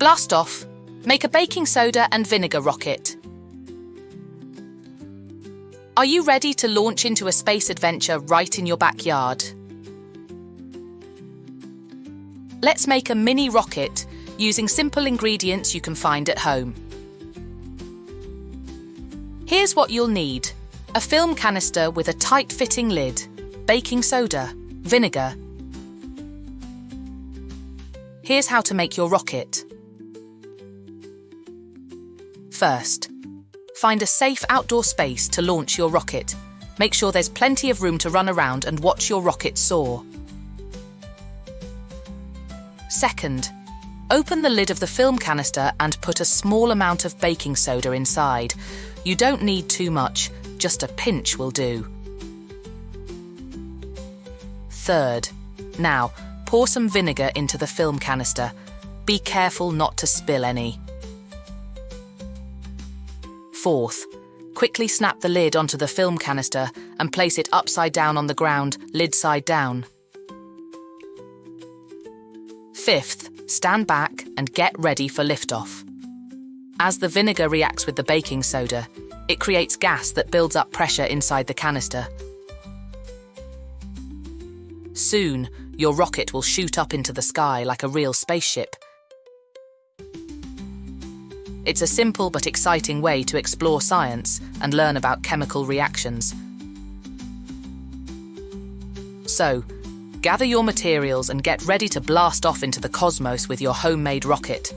Blast off. Make a baking soda and vinegar rocket. Are you ready to launch into a space adventure right in your backyard? Let's make a mini rocket using simple ingredients you can find at home. Here's what you'll need: a film canister with a tight-fitting lid, baking soda, vinegar. Here's how to make your rocket. First, find a safe outdoor space to launch your rocket. Make sure there's plenty of room to run around and watch your rocket soar. Second, open the lid of the film canister and put a small amount of baking soda inside. You don't need too much, just a pinch will do. Third, now pour some vinegar into the film canister. Be careful not to spill any. Fourth, quickly snap the lid onto the film canister and place it upside down on the ground, lid side down. Fifth, stand back and get ready for liftoff. As the vinegar reacts with the baking soda, it creates gas that builds up pressure inside the canister. Soon, your rocket will shoot up into the sky like a real spaceship. It's a simple but exciting way to explore science and learn about chemical reactions. So, gather your materials and get ready to blast off into the cosmos with your homemade rocket.